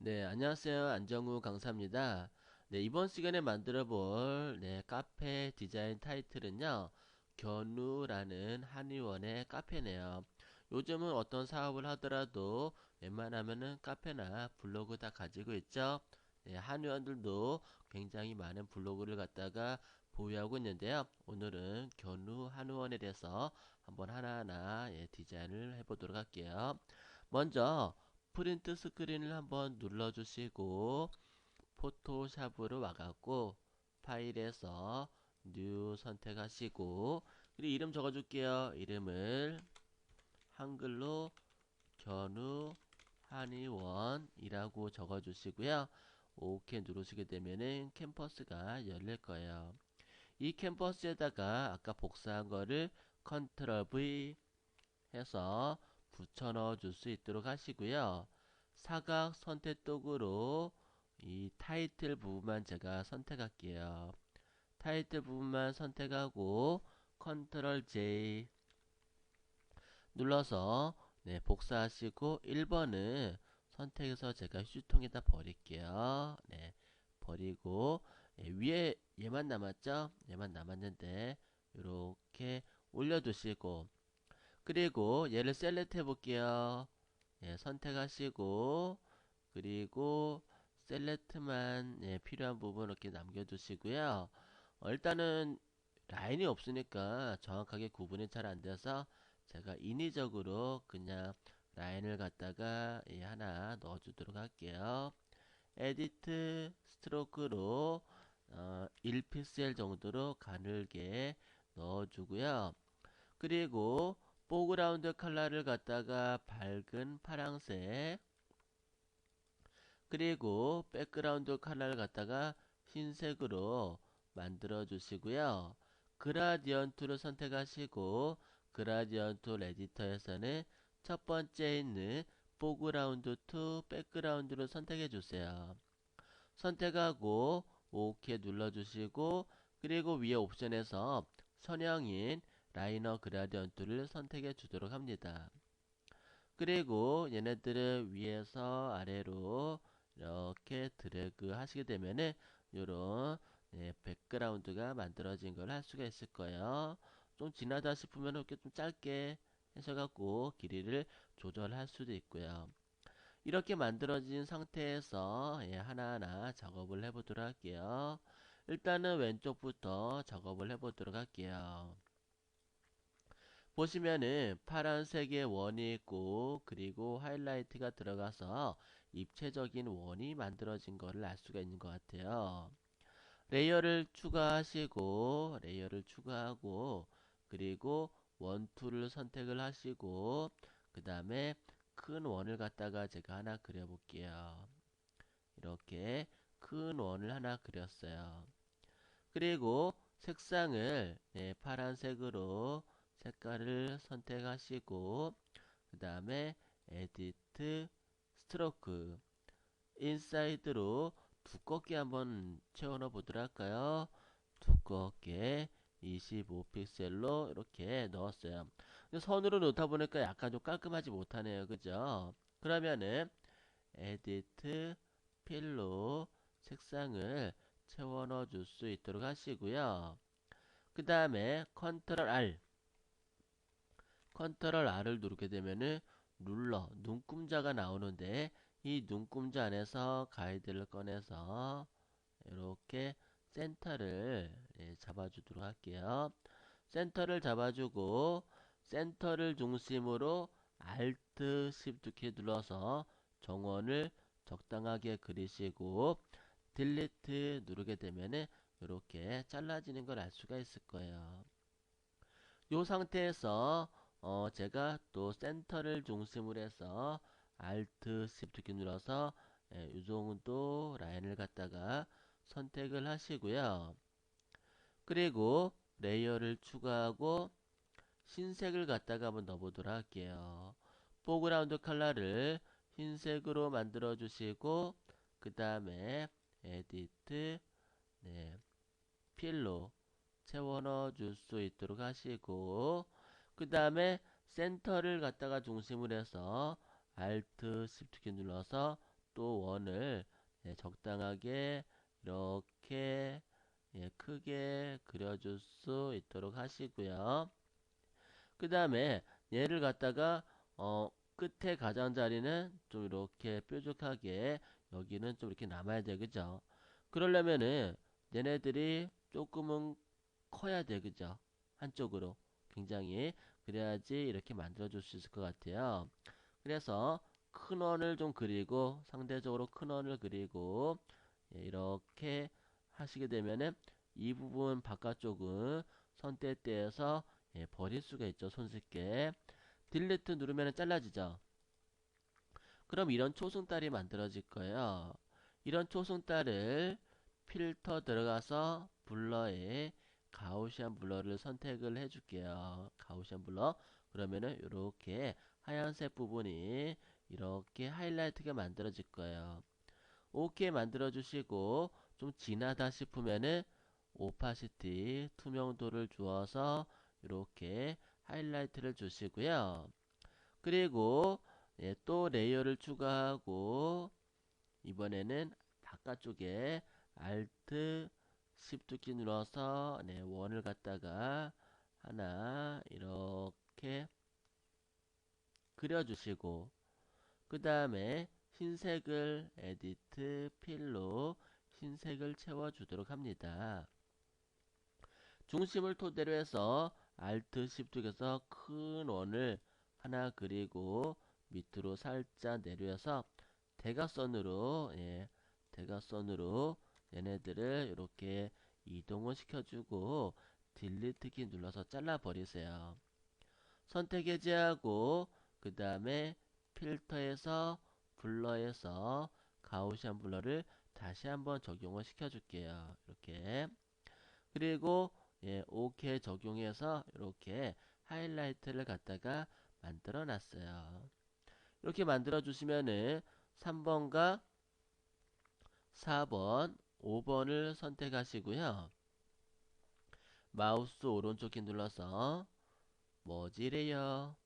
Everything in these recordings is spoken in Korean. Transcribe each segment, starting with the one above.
네, 안녕하세요. 안정우 강사입니다. 네, 이번 시간에 만들어 볼 카페 디자인 타이틀은요. 견우라는 한의원의 카페네요. 요즘은 어떤 사업을 하더라도 웬만하면은 카페나 블로그 다 가지고 있죠. 네, 한의원들도 굉장히 많은 블로그를 갖다가 보유하고 있는데요. 오늘은 견우 한의원에 대해서 한번 하나하나 디자인을 해보도록 할게요. 먼저 프린트 스크린을 한번 눌러주시고 포토샵으로 와갖고 파일에서 뉴 선택하시고 그리고 이름 적어줄게요. 이름을 한글로 견우 한의원이라고 적어주시고요. 오케이 누르시게 되면은 캔버스가 열릴 거예요. 이 캔버스에다가 아까 복사한 거를 컨트롤 V 해서 붙여 넣어 줄 수 있도록 하시고요. 사각 선택도구로 이 타이틀 부분만 제가 선택할게요. 타이틀 부분만 선택하고 컨트롤 J 눌러서 복사하시고 1번은 선택해서 제가 휴지통에다 버릴게요. 네, 버리고 위에 얘만 남았죠? 얘만 남았는데 이렇게 올려두시고 그리고 얘를 셀렉트 해볼게요. 예, 선택하시고 그리고 셀렉트만 필요한 부분 이렇게 남겨두시고요. 일단은 라인이 없으니까 정확하게 구분이 잘 안돼서 제가 인위적으로 그냥 라인을 갖다가 하나 넣어주도록 할게요. 에디트 스트로크로 1픽셀 정도로 가늘게 넣어주고요. 그리고 포그라운드 컬러를 갖다가 밝은 파랑색 그리고 백그라운드 컬러를 갖다가 흰색으로 만들어 주시고요. 그라디언트를 선택하시고 그라디언트 에디터에서는 첫 번째 있는 포그라운드 투 백그라운드를 선택해 주세요. 선택하고 OK 눌러주시고 그리고 위에 옵션에서 선형인 라이너 그라디언트를 선택해 주도록 합니다. 그리고 얘네들을 위에서 아래로 이렇게 드래그 하시게 되면은 요런 백그라운드가 만들어진 걸 할 수가 있을 거예요. 좀 지나다 싶으면 이렇게 좀 짧게 하셔갖고 길이를 조절할 수도 있고요. 이렇게 만들어진 상태에서 하나하나 작업을 해보도록 할게요. 일단은 왼쪽부터 작업을 해보도록 할게요. 보시면은 파란색의 원이 있고 그리고 하이라이트가 들어가서 입체적인 원이 만들어진 것을 알 수가 있는 것 같아요. 레이어를 추가하고 그리고 원투를 선택을 하시고 그 다음에 큰 원을 갖다가 제가 하나 그려볼게요. 이렇게 큰 원을 하나 그렸어요. 그리고 색상을 파란색으로 색깔을 선택하시고 그 다음에 에디트 스트로크 인사이드로 두껍게 한번 채워 넣어 보도록 할까요? 두껍게 25픽셀로 이렇게 넣었어요. 선으로 놓다 보니까 약간 좀 깔끔하지 못하네요. 그죠? 그러면은 에디트 필로 색상을 채워 넣어 줄 수 있도록 하시고요. 그 다음에 컨트롤 R을 누르게 되면은 룰러 눈금자가 나오는데 이 눈금자 안에서 가이드를 꺼내서 이렇게 센터를 잡아주도록 할게요. 센터를 잡아주고 센터를 중심으로 Alt Shift 키 눌러서 정원을 적당하게 그리시고 딜리트 누르게 되면은 이렇게 잘라지는 걸 알 수가 있을 거예요. 이 상태에서 제가 또 센터를 중심으로 해서 Alt Shift 키 눌러서 이 정도 라인을 갖다가 선택을 하시고요. 그리고 레이어를 추가하고 흰색을 갖다가 한번 넣어보도록 할게요. 포그라운드 컬러를 흰색으로 만들어 주시고 그 다음에 에디트 필로 채워 넣어 줄 수 있도록 하시고 그 다음에 센터를 갖다가 중심으로 해서 Alt Shift 키 눌러서 또 원을 적당하게 이렇게 크게 그려줄 수 있도록 하시고요. 그 다음에 얘를 갖다가 끝에 가장자리는 좀 이렇게 뾰족하게 여기는 좀 이렇게 남아야 돼, 그죠? 그러려면은 얘네들이 조금은 커야 돼, 그죠? 한쪽으로 굉장히 그래야지 이렇게 만들어 줄 수 있을 것 같아요. 그래서 큰 원을 좀 그리고 상대적으로 큰 원을 그리고 이렇게 하시게 되면은 이 부분 바깥쪽은 선택대에서 버릴 수가 있죠. 손쉽게 딜리트 누르면 잘라지죠. 그럼 이런 초승달이 만들어질 거예요. 이런 초승달을 필터 들어가서 블러에 가우시안 블러를 선택을 해줄게요. 가우시안 블러. 그러면은 이렇게 하얀색 부분이 이렇게 하이라이트가 만들어질 거예요. 오케이 만들어 주시고 좀 진하다 싶으면은 오파시티 투명도를 주어서 이렇게 하이라이트를 주시고요. 그리고 또 레이어를 추가하고 이번에는 바깥쪽에 Alt Shift 키 눌러서 원을 갖다가 하나 이렇게 그려주시고 그 다음에 흰색을 에디트 필로 흰색을 채워주도록 합니다. 중심을 토대로 해서 Alt Shift에서 큰 원을 하나 그리고 밑으로 살짝 내려서 대각선으로 대각선으로 얘네들을 이렇게 이동을 시켜주고 딜리트 키 눌러서 잘라 버리세요. 선택 해제하고 그 다음에 필터에서 블러에서 가우시안 블러를 다시 한번 적용을 시켜줄게요. 이렇게 그리고 OK 적용해서 이렇게 하이라이트를 갖다가 만들어 놨어요. 이렇게 만들어 주시면은 3번과 4번, 5번을 선택하시고요. 마우스 오른쪽 키 눌러서 뭐지래요?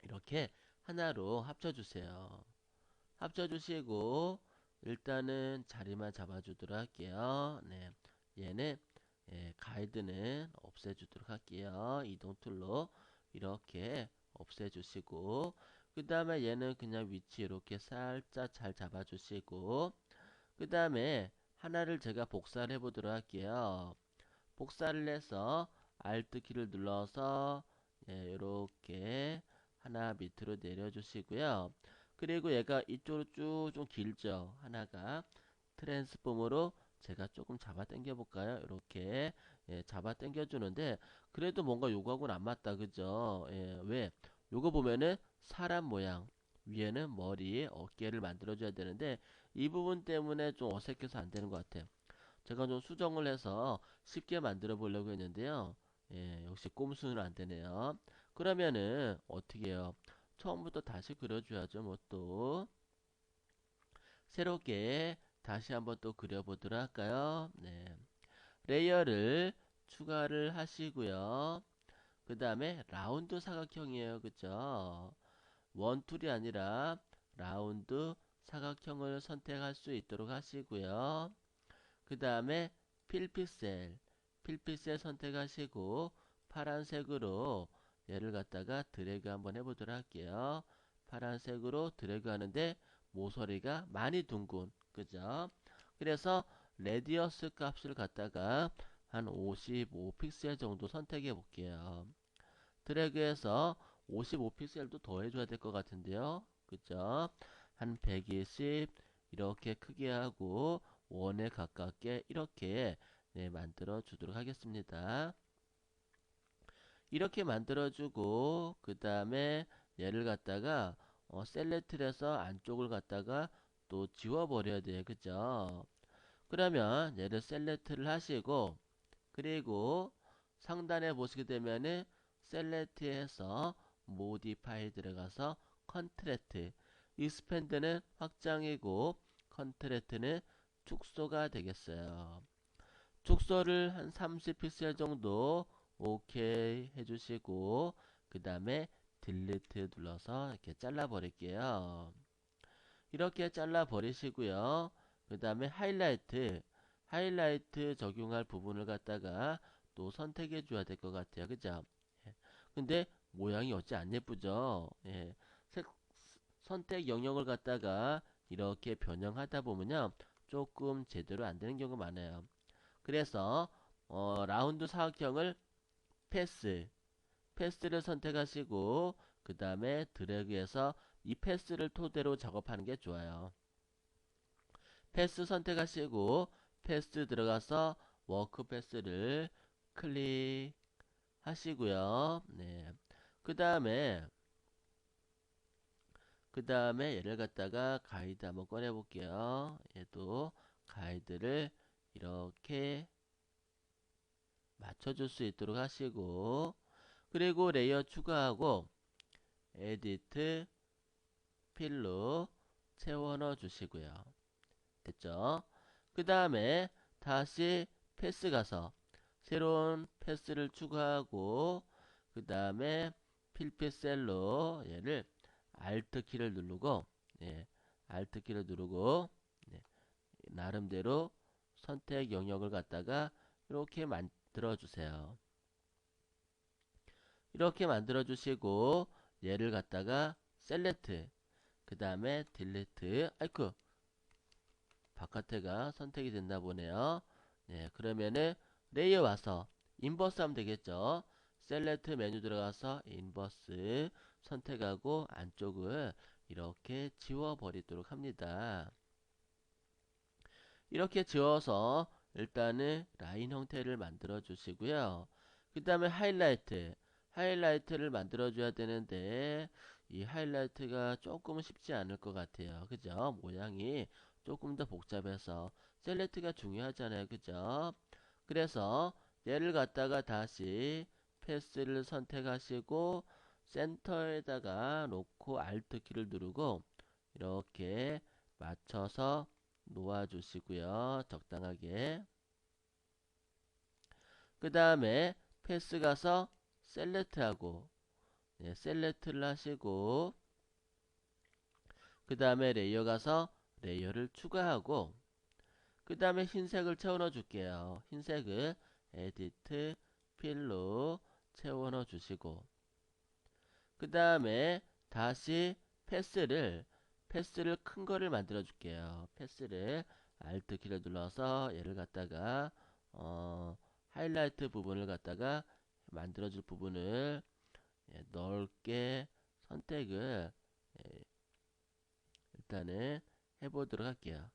이렇게 하나로 합쳐주세요. 합쳐주시고 일단은 자리만 잡아주도록 할게요. 네, 얘는 가이드는 없애주도록 할게요. 이동 툴로 이렇게 없애주시고 그 다음에 얘는 그냥 위치 이렇게 살짝 잘 잡아주시고 그 다음에 하나를 제가 복사를 해보도록 할게요. 복사를 해서 Alt 키를 눌러서 이렇게 하나 밑으로 내려주시고요. 그리고 얘가 이쪽으로 쭉 좀 길죠. 하나가 트랜스폼으로 제가 조금 잡아 당겨 볼까요? 이렇게 잡아 당겨 주는데 그래도 뭔가 요거하고는 안 맞다, 그죠? 왜? 요거 보면은 사람 모양 위에는 머리, 어깨를 만들어 줘야 되는데 이 부분 때문에 좀 어색해서 안 되는 것 같아요. 제가 좀 수정을 해서 쉽게 만들어 보려고 했는데요. 역시 꼼수는 안 되네요. 그러면은 어떻게 해요? 처음부터 다시 그려줘야죠. 뭐 또 새롭게 다시 한번 또 그려보도록 할까요? 네. 레이어를 추가를 하시고요. 그 다음에 라운드 사각형이에요. 그죠? 원툴이 아니라 라운드 사각형을 선택할 수 있도록 하시고요. 그 다음에 필픽셀, 필픽셀 선택하시고 파란색으로 얘를 갖다가 드래그 한번 해보도록 할게요. 파란색으로 드래그 하는데 모서리가 많이 둥근, 그죠? 그래서 레디어스 값을 갖다가 한 55픽셀 정도 선택해 볼게요. 드래그해서 55픽셀도 더 해줘야 될 것 같은데요. 그죠? 한 120 이렇게 크게 하고 원에 가깝게 이렇게 만들어 주도록 하겠습니다. 이렇게 만들어 주고 그 다음에 얘를 갖다가 셀렉트를 해서 안쪽을 갖다가 또 지워 버려야 돼요. 그죠? 그러면 얘를 셀렉트를 하시고 그리고 상단에 보시게 되면은 셀렉트해서 모디파이 들어가서 컨트래트 익스펜드는 확장이고 컨트래트는 축소가 되겠어요. 축소를 한 30픽셀 정도 오케이 해주시고 그 다음에 딜리트 눌러서 이렇게 잘라 버릴게요. 이렇게 잘라 버리시고요. 그 다음에 하이라이트 적용할 부분을 갖다가 또 선택해 줘야 될 것 같아요. 그죠? 예. 근데 모양이 어찌 안 예쁘죠? 예. 색, 선택 영역을 갖다가 이렇게 변형하다 보면요. 조금 제대로 안 되는 경우가 많아요. 그래서 라운드 사각형을 패스, 패스를 선택하시고 그 다음에 드래그해서 이 패스를 토대로 작업하는 게 좋아요. 패스 선택하시고 패스 들어가서 워크 패스를 클릭하시고요. 네. 그 다음에 얘를 갖다가 가이드 한번 꺼내 볼게요. 얘도 가이드를 이렇게 맞춰줄 수 있도록 하시고 그리고 레이어 추가하고 에디트 필로 채워 넣어 주시고요. 됐죠? 그 다음에 다시 패스 가서 새로운 패스를 추가하고 그 다음에 필패셀로 얘를 Alt 키를 누르고 예, Alt 키를 누르고 네, 나름대로 선택 영역을 갖다가 이렇게 만들어 주세요. 이렇게 만들어 주시고 얘를 갖다가 셀렉트 그 다음에 딜리트 아이쿠 바깥에가 선택이 됐나 보네요. 네, 그러면은 레이어 와서 인버스 하면 되겠죠. 셀렉트 메뉴 들어가서 인버스 선택하고 안쪽을 이렇게 지워 버리도록 합니다. 이렇게 지워서 일단은 라인 형태를 만들어 주시고요. 그 다음에 하이라이트를 만들어 줘야 되는데 이 하이라이트가 조금 쉽지 않을 것 같아요. 그죠? 모양이 조금 더 복잡해서 셀렉트가 중요하잖아요. 그죠? 그래서 얘를 갖다가 다시 패스를 선택하시고 센터에다가 놓고 Alt 키를 누르고 이렇게 맞춰서 놓아주시고요. 적당하게. 그 다음에 패스 가서 셀렉트하고 네, 셀렉트를 하시고 그 다음에 레이어 가서 레이어를 추가하고 그 다음에 흰색을 채워 넣어 줄게요. 흰색을 에디트 필로 채워 넣어 주시고 그 다음에 다시 패스를 큰 거를 만들어 줄게요. 패스를 Alt 키를 눌러서 얘를 갖다가 하이라이트 부분을 갖다가 만들어 줄 부분을 넓게 선택을 일단은 해보도록 할게요.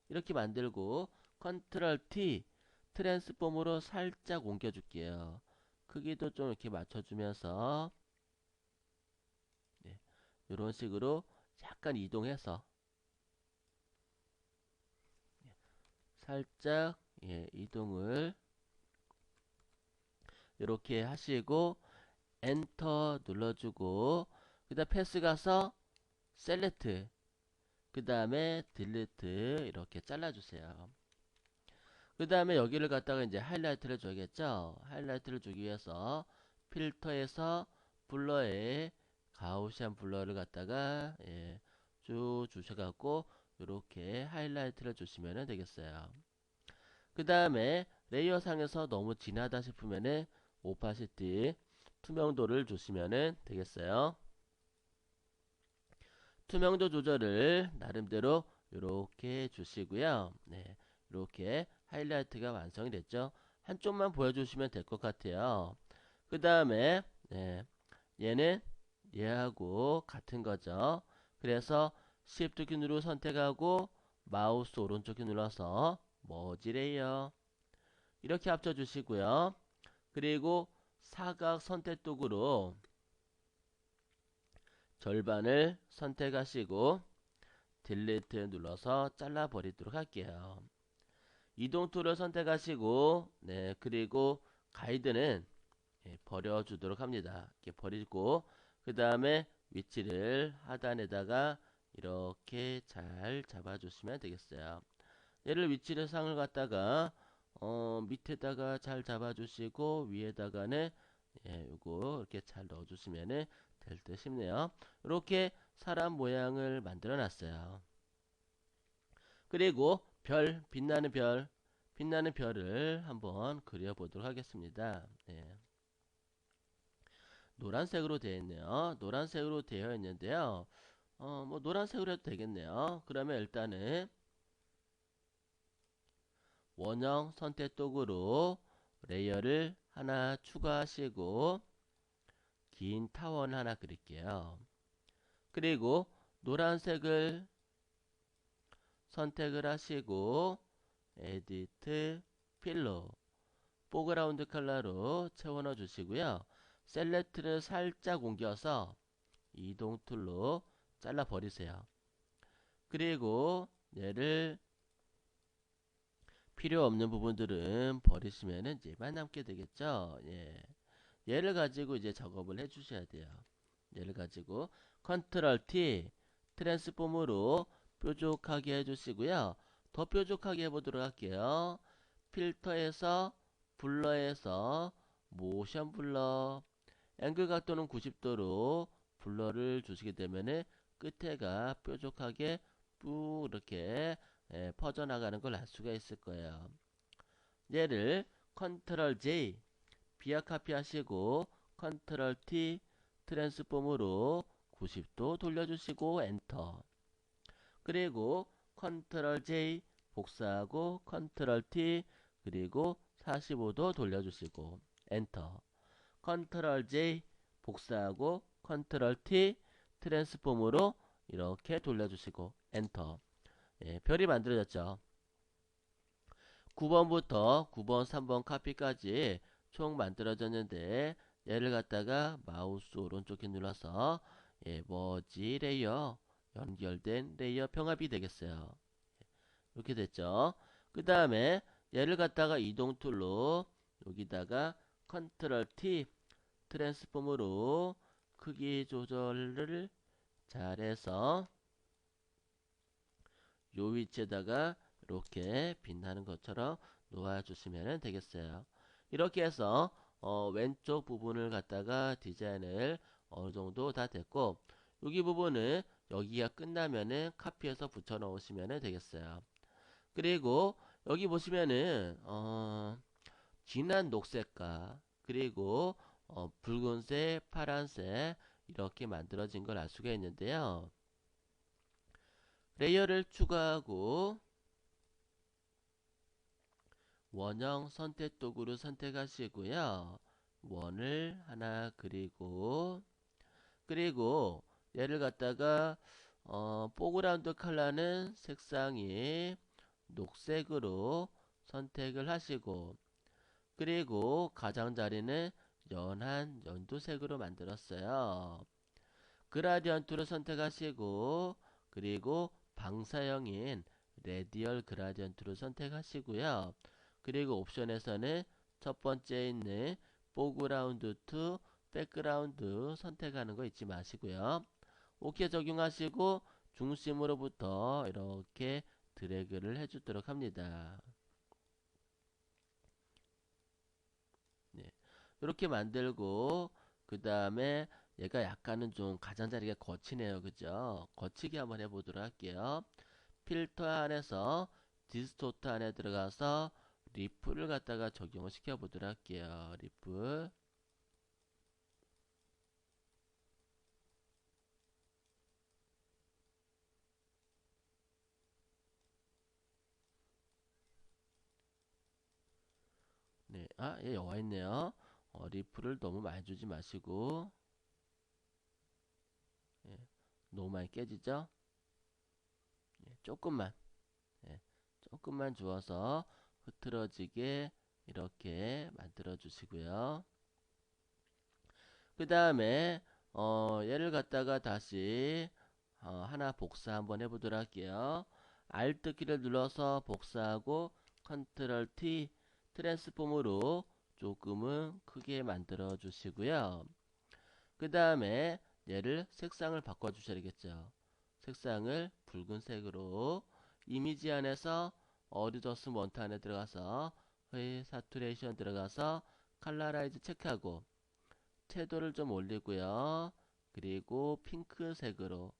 이렇게 만들고 컨트롤 T 트랜스폼으로 살짝 옮겨 줄게요. 크기도 좀 이렇게 맞춰주면서 이런 식으로 약간 이동해서 살짝 이동을 이렇게 하시고 엔터 눌러주고 그 다음 패스 가서 셀렉트 그 다음에 딜리트 이렇게 잘라주세요. 그 다음에 여기를 갖다가 이제 하이라이트를 줘야겠죠. 하이라이트를 주기 위해서 필터에서 블러에 가우시안 블러를 갖다가 쭉 주셔갖고 이렇게 하이라이트를 주시면 되겠어요. 그 다음에 레이어 상에서 너무 진하다 싶으면은 오파시티 투명도를 주시면 되겠어요. 투명도 조절을 나름대로 이렇게 주시고요. 네, 이렇게 하이라이트가 완성이 됐죠. 한쪽만 보여주시면 될 것 같아요. 그 다음에 얘는 얘하고 같은 거죠. 그래서 Shift 키 누르 선택하고 마우스 오른쪽 키 눌러서 머지레이어 이렇게 합쳐주시고요. 그리고 사각 선택 도구로 절반을 선택하시고 딜리트 눌러서 잘라 버리도록 할게요. 이동 툴을 선택하시고 그리고 가이드는 버려주도록 합니다. 이렇게 버리고 그 다음에 위치를 하단에다가 이렇게 잘 잡아주시면 되겠어요. 얘를 위치를 상을 갖다가 밑에다가 잘 잡아주시고 위에다가는 요거 이렇게 잘 넣어주시면은 될 듯 싶네요. 이렇게 사람 모양을 만들어 놨어요. 그리고 별, 빛나는 별을 한번 그려보도록 하겠습니다. 네. 노란색으로 되어 있네요. 노란색으로 되어 있는데요. 뭐 노란색으로 해도 되겠네요. 그러면 일단은 원형 선택 도구로 레이어를 하나 추가하시고 긴 타원 하나 그릴게요. 그리고 노란색을 선택을 하시고 에디트 필로 포그라운드 컬러로 채워 넣어 주시고요. 셀렉트를 살짝 옮겨서 이동 툴로 잘라 버리세요. 그리고 얘를 필요 없는 부분들은 버리시면은 얘만 남게 되겠죠. 예. 얘를 가지고 이제 작업을 해 주셔야 돼요. 얘를 가지고 컨트롤 T 트랜스폼으로 뾰족하게 해 주시고요. 더 뾰족하게 해 보도록 할게요. 필터에서 블러에서 모션 블러 앵글 각도는 90도로 블러를 주시게 되면은 끝에가 뾰족하게 쭉 이렇게 퍼져나가는 걸 알 수가 있을 거예요. 얘를 컨트롤 J 비아 카피 하시고 컨트롤 T 트랜스폼으로 90도 돌려주시고 엔터. 그리고 컨트롤 J 복사하고 컨트롤 T 그리고 45도 돌려주시고 엔터. 컨트롤 J 복사하고 컨트롤 T 트랜스폼으로 이렇게 돌려주시고 엔터. 예, 별이 만들어졌죠. 9번부터 9번, 3번 카피까지 총 만들어졌는데 얘를 갖다가 마우스 오른쪽에 눌러서 머지 레이어 연결된 레이어 병합이 되겠어요. 이렇게 됐죠. 그 다음에 얘를 갖다가 이동 툴로 여기다가 컨트롤 T 트랜스폼으로 크기 조절을 잘해서 요 위치에다가 이렇게 빛나는 것처럼 놓아주시면 되겠어요. 이렇게 해서 왼쪽 부분을 갖다가 디자인을 어느 정도 다 됐고 여기 부분은 여기가 끝나면은 카피해서 붙여 넣으시면 되겠어요. 그리고 여기 보시면은 진한 녹색과 그리고 붉은색, 파란색 이렇게 만들어진 걸 알 수가 있는데요. 레이어를 추가하고 원형 선택 도구를 선택하시고요. 원을 하나 그리고 얘를 갖다가 포그라운드 컬러는 색상이 녹색으로 선택을 하시고 그리고 가장자리는 연한 연두색으로 만들었어요. 그라디언트를 선택하시고 그리고 방사형인 레디얼 그라디언트를 선택하시고요. 그리고 옵션에서는 첫 번째 있는 포그라운드 투 백그라운드 선택하는 거 잊지 마시고요. 오케이 적용하시고 중심으로부터 이렇게 드래그를 해주도록 합니다. 네. 이렇게 만들고 그 다음에 얘가 약간은 좀 가장자리가 거치네요. 그죠? 거치게 한번 해보도록 할게요. 필터 안에서 디스토트 안에 들어가서 리플을 갖다가 적용을 시켜보도록 할게요. 리플. 네, 얘 여와 있네요. 리플을 너무 많이 주지 마시고, 예, 너무 많이 깨지죠? 조금만, 예, 조금만 주어서 흐트러지게 이렇게 만들어 주시고요. 그 다음에 얘를 갖다가 다시 하나 복사 한번 해보도록 할게요. Alt 키를 눌러서 복사하고 컨트롤 T 트랜스폼으로 조금은 크게 만들어 주시고요. 그 다음에 얘를 색상을 바꿔 주셔야 되겠죠. 색상을 붉은색으로 이미지 안에서 어드저스 먼트 안에 들어가서 사투레이션 들어가서 칼라라이즈 체크하고 채도를 좀 올리고요. 그리고 핑크색으로,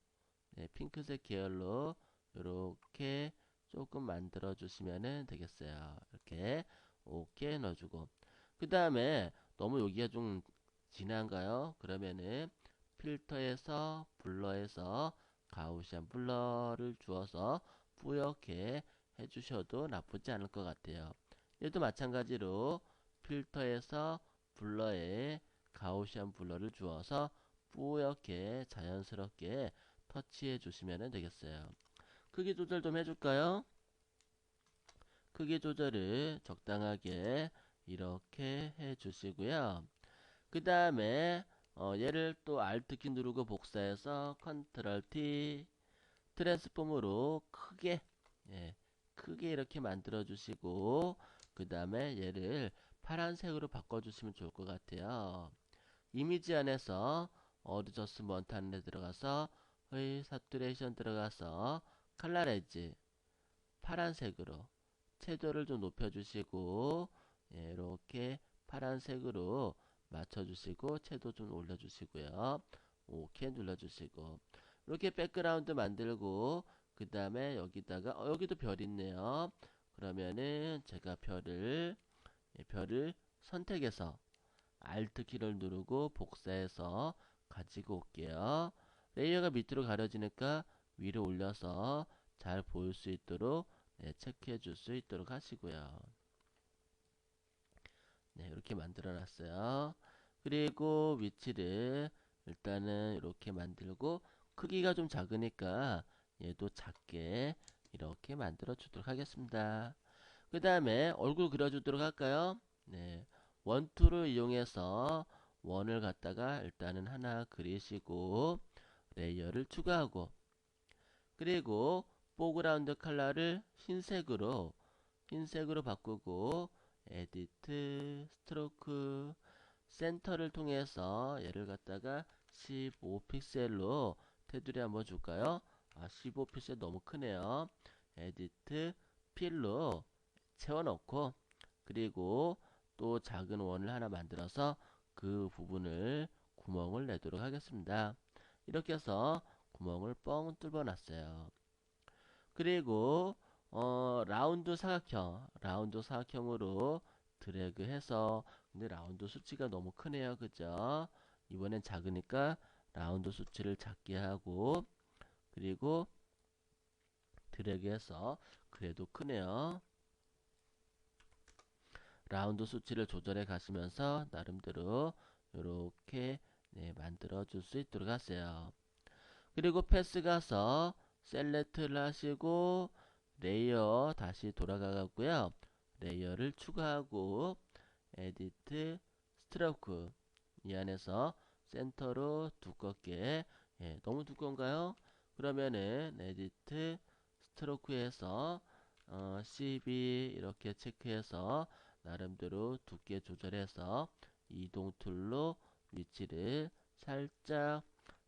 네, 핑크색 계열로 이렇게 조금 만들어 주시면 되겠어요. 이렇게 오케이 넣어주고, 그 다음에 너무 여기가 좀 진한가요? 그러면은 필터에서 블러에서 가우시안 블러를 주어서 뿌옇게 해주셔도 나쁘지 않을 것 같아요. 얘도 마찬가지로 필터에서 블러에 가우시안 블러를 주어서 뿌옇게 자연스럽게 터치해 주시면 되겠어요. 크기 조절 좀 해줄까요? 크기 조절을 적당하게 이렇게 해 주시고요. 그 다음에 얘를 또 Alt 키 누르고 복사해서 Ctrl T 트랜스폼으로 크게, 예, 크게 이렇게 만들어 주시고, 그 다음에 얘를 파란색으로 바꿔 주시면 좋을 것 같아요. 이미지 안에서 어드저스먼트 안에 들어가서 사투레이션 들어가서 칼라레지 파란색으로 채도를 좀 높여주시고, 예, 이렇게 파란색으로 맞춰주시고 채도 좀 올려주시고요. 오케이 눌러주시고, 이렇게 백그라운드 만들고, 그 다음에 여기다가 여기도 별 있네요. 그러면은 제가 별을 선택해서 Alt 키를 누르고 복사해서 가지고 올게요. 레이어가 밑으로 가려지니까 위로 올려서 잘 보일 수 있도록, 네, 체크해 줄 수 있도록 하시고요. 네, 이렇게 만들어 놨어요. 그리고 위치를 일단은 이렇게 만들고, 크기가 좀 작으니까 얘도 작게 이렇게 만들어 주도록 하겠습니다. 그 다음에 얼굴 그려주도록 할까요? 네, 원툴을 이용해서 원을 갖다가 일단은 하나 그리시고 레이어를 추가하고, 그리고 포그라운드 컬러를 흰색으로 바꾸고, 에디트 스트로크 센터를 통해서 얘를 갖다가 15픽셀로 테두리 한번 줄까요? 15픽셀 너무 크네요. 에디트 필로 채워넣고, 그리고 또 작은 원을 하나 만들어서 그 부분을 구멍을 내도록 하겠습니다. 이렇게 해서 구멍을 뻥 뚫어 놨어요. 그리고 라운드 사각형으로 드래그해서, 근데 라운드 수치가 너무 크네요. 그죠? 이번엔 작으니까 라운드 수치를 작게 하고, 그리고 드래그해서, 그래도 크네요. 라운드 수치를 조절해 가시면서 나름대로 이렇게, 네, 만들어 줄 수 있도록 하세요. 그리고 패스 가서 셀렉트를 하시고 레이어 다시 돌아가고요. 레이어를 추가하고 에디트 스트로크 이 안에서 센터로 두껍게, 예, 너무 두꺼운가요? 그러면은 에디트 스트로크에서 12 이렇게 체크해서 나름대로 두께 조절해서 이동 툴로 위치를 살짝,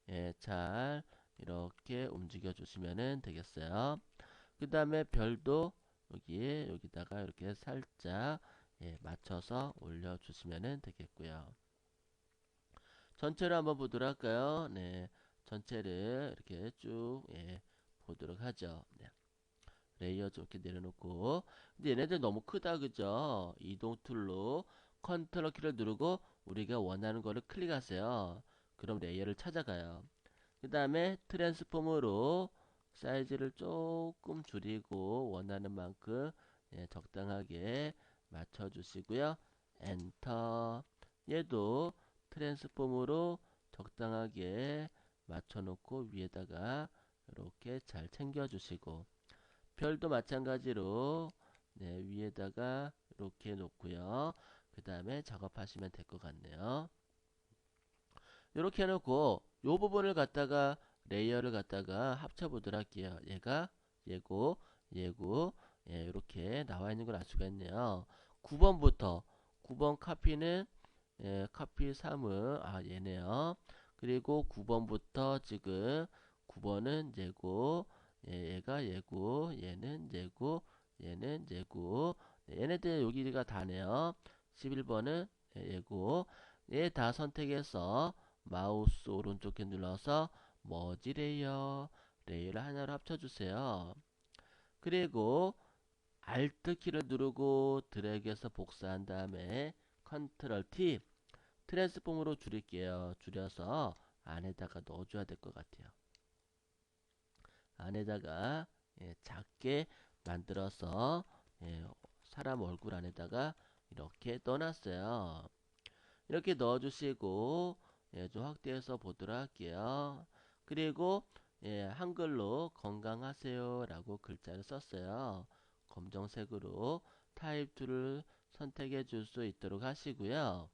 예, 잘 이렇게 움직여 주시면 되겠어요. 그 다음에 별도 여기다가 이렇게 살짝, 예, 맞춰서 올려 주시면 되겠고요. 전체를 한번 보도록 할까요? 네, 전체를 이렇게 쭉, 예, 보도록 하죠. 네. 레이어 좀 이렇게 내려놓고, 근데 얘네들 너무 크다, 그죠? 이동 툴로 컨트롤 키를 누르고 우리가 원하는 거를 클릭하세요. 그럼 레이어를 찾아가요. 그 다음에 트랜스폼으로 사이즈를 조금 줄이고 원하는 만큼, 예, 적당하게 맞춰 주시고요. 엔터. 얘도 트랜스폼으로 적당하게 맞춰 놓고 위에다가 이렇게 잘 챙겨 주시고, 별도 마찬가지로, 네, 위에다가 이렇게 놓고요. 그 다음에 작업하시면 될 것 같네요. 이렇게 해놓고 요 부분을 갖다가 레이어를 갖다가 합쳐 보도록 할게요. 얘고 얘고, 예, 이렇게 나와 있는 걸 알 수가 있네요. 9번부터 9번 카피는, 예, 카피 3은 얘네요. 그리고 9번부터 지금 9번은 얘고, 예, 얘가 얘고, 얘는 얘고, 얘는 얘고, 얘네들 여기가 다네요. 11번은 얘고, 얘 다 선택해서 마우스 오른쪽 키 눌러서 뭐지 레이어, 레이어를 하나로 합쳐주세요. 그리고 Alt 키를 누르고 드래그해서 복사한 다음에 컨트롤 T, 트랜스폼으로 줄일게요. 줄여서 안에다가 넣어줘야 될 것 같아요. 안에다가 작게 만들어서 사람 얼굴 안에다가 이렇게 넣어놨어요. 이렇게 넣어주시고 좀 확대해서 보도록 할게요. 그리고 한글로 건강하세요 라고 글자를 썼어요. 검정색으로 타입 2를 선택해 줄 수 있도록 하시고요.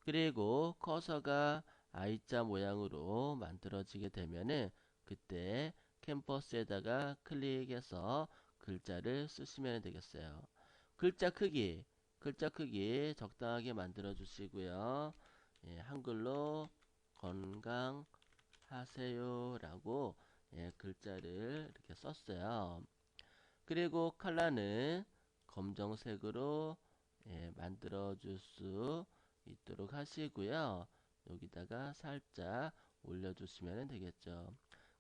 그리고 커서가 I자 모양으로 만들어지게 되면은 그때 캔버스에다가 클릭해서 글자를 쓰시면 되겠어요. 글자 크기 적당하게 만들어 주시고요. 한글로 건강하세요 라고 글자를 이렇게 썼어요. 그리고 컬러는 검정색으로 만들어 줄 수 있도록 하시고요. 여기다가 살짝 올려주시면 되겠죠.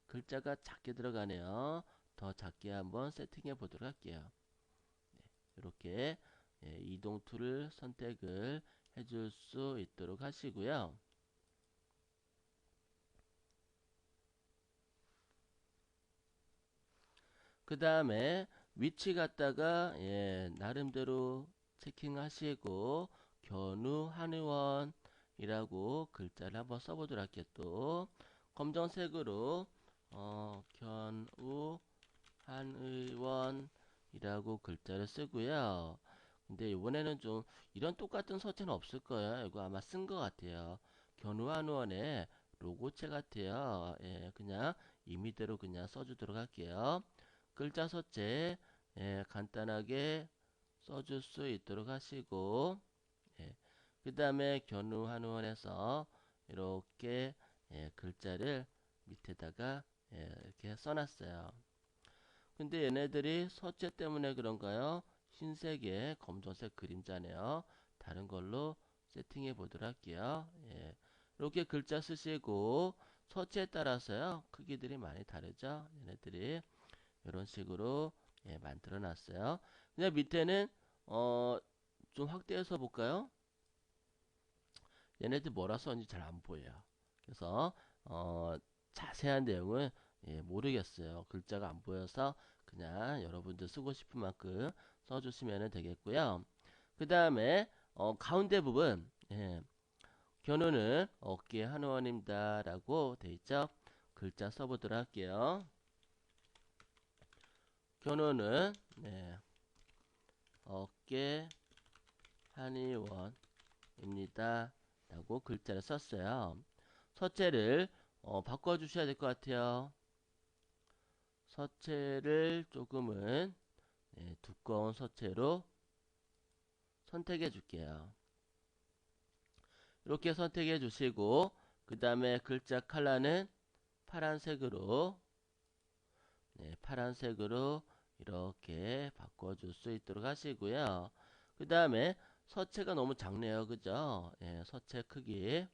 글자가 작게 들어가네요. 더 작게 한번 세팅해 보도록 할게요. 이렇게 이동 툴을 선택을 해줄 수 있도록 하시고요. 그 다음에 위치 갖다가 나름대로 체킹하시고 견우 한의원이라고 글자를 한번 써보도록 할게요. 또 검정색으로 견우 한의원이라고 글자를 쓰고요. 근데 이번에는 좀 이런 똑같은 서체는 없을 거예요. 이거 아마 쓴 것 같아요. 견우 한의원의 로고체 같아요. 그냥 임의대로 그냥 써주도록 할게요. 글자 서체 간단하게 써줄 수 있도록 하시고 그 다음에 견우 한의원에서 이렇게 글자를 밑에다가 이렇게 써놨어요. 근데 얘네들이 서체 때문에 그런가요? 흰색에 검정색 그림자네요. 다른 걸로 세팅해 보도록 할게요. 이렇게 글자 쓰시고 서체에 따라서요 크기들이 많이 다르죠. 얘네들이 이런 식으로 만들어 놨어요. 그냥 밑에는 좀 확대해서 볼까요? 얘네들 뭐라 썼는지 잘 안 보여요. 그래서 자세한 내용은 모르겠어요. 글자가 안 보여서 그냥 여러분들 쓰고 싶은 만큼 써주시면 되겠고요. 그 다음에 가운데 부분 견우는 어깨 한의원입니다 라고 돼 있죠. 글자 써보도록 할게요. 견우는 어깨 한의원입니다 라고 글자를 썼어요. 서체를 바꿔주셔야 될 것 같아요. 서체를 조금은 두꺼운 서체로 선택해 줄게요. 이렇게 선택해 주시고 그 다음에 글자 컬러는 파란색으로 파란색으로 이렇게 바꿔줄 수 있도록 하시고요. 그 다음에 서체가 너무 작네요. 그죠? 서체 크기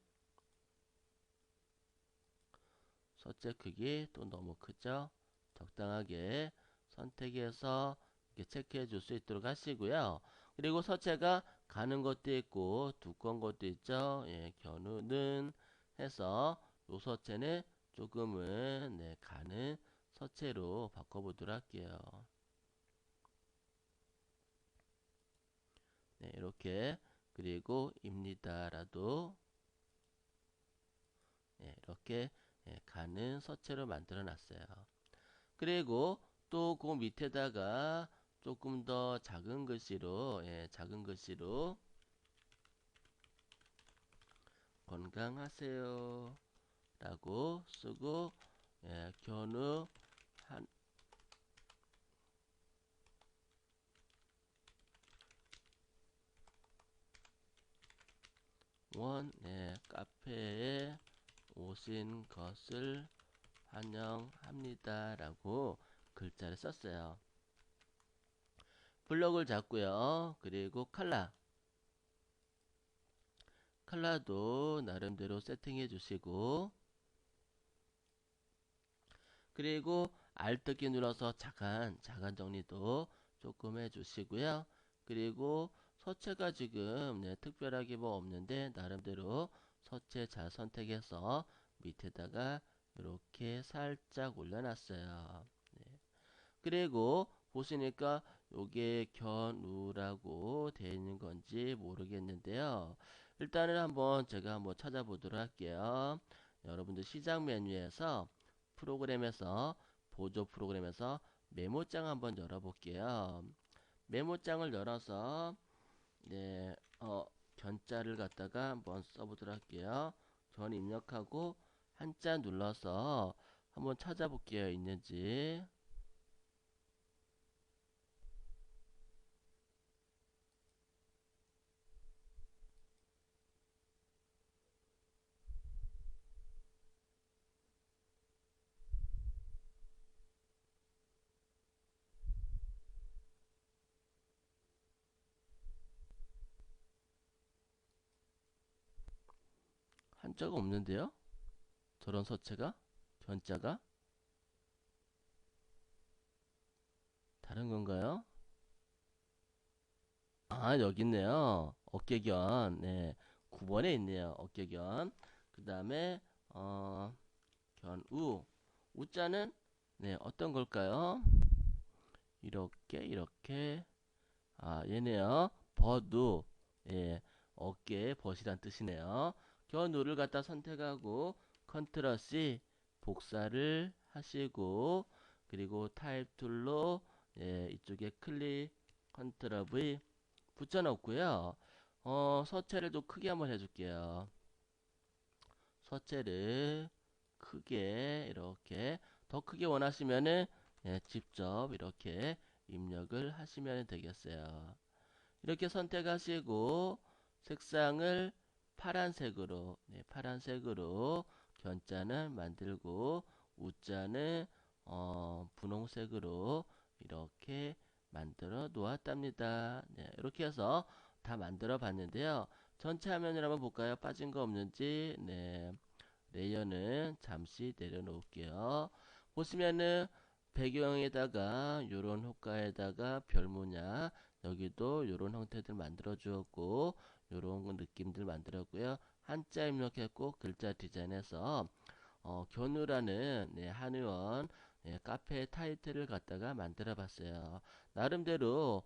또 너무 크죠? 적당하게 선택해서 이렇게 체크해 줄 수 있도록 하시고요. 그리고 서체가 가는 것도 있고 두꺼운 것도 있죠. 견우는 해서 요 서체는 조금은 가는 서체로 바꿔보도록 할게요. 이렇게 그리고 입니다라도 이렇게 가는 서체로 만들어 놨어요. 그리고 또 그 밑에다가 조금 더 작은 글씨로 건강하세요 라고 쓰고 견우 한원 카페에 오신 것을 환영합니다 라고 글자를 썼어요. 블럭을 잡고요. 그리고 컬러도 나름대로 세팅해 주시고, 그리고 Alt키 눌러서 자간 정리도 조금 해주시고요. 그리고 서체가 지금 특별하게 뭐 없는데 나름대로 서체 잘 선택해서 밑에다가 이렇게 살짝 올려놨어요. 네. 그리고 보시니까 요게 견우라고 되어 있는 건지 모르겠는데요. 일단은 제가 한번 찾아보도록 할게요. 여러분들 시작 메뉴에서 프로그램에서 보조 프로그램에서 메모장 한번 열어볼게요. 메모장을 열어서 네, 견자를 갖다가 한번 써보도록 할게요. 견 입력하고 한자 눌러서 한번 찾아볼게요. 있는지. 한자가 없는데요? 저런 서체가? 견자가? 다른 건가요? 아, 여기 있네요. 어깨견. 네. 9번에 있네요. 어깨견. 그 다음에, 견우. 우자는, 네, 어떤 걸까요? 이렇게. 아, 얘네요. 버두. 예, 어깨, 벗이란 뜻이네요. 견우를 갖다 선택하고, 컨트롤 C, 복사를 하시고, 그리고 타입 툴로, 예, 이쪽에 클릭, 컨트롤 V, 붙여놓고요. 서체를 좀 크게 한번 해줄게요. 서체를 크게 이렇게 더 크게 원하시면은 예, 직접 이렇게 입력을 하시면 되겠어요. 이렇게 선택하시고 색상을 파란색으로 파란색으로 견자는 만들고 우자는 분홍색으로 이렇게 만들어 놓았답니다. 네, 이렇게 해서 다 만들어 봤는데요. 전체 화면을 한번 볼까요? 빠진 거 없는지. 네, 레이어는 잠시 내려놓을게요. 보시면은 배경에다가 요런 효과에다가 별 모양 여기도 요런 형태들 만들어 주었고 요런 느낌들 만들었고요. 한자 입력했고 글자 디자인해서 견우라는 한의원 카페 타이틀을 갖다가 만들어 봤어요. 나름대로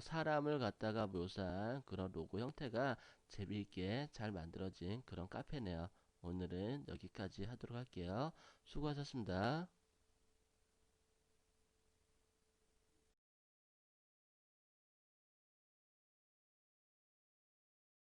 사람을 갖다가 묘사한 그런 로고 형태가 재미있게 잘 만들어진 그런 카페네요. 오늘은 여기까지 하도록 할게요. 수고하셨습니다.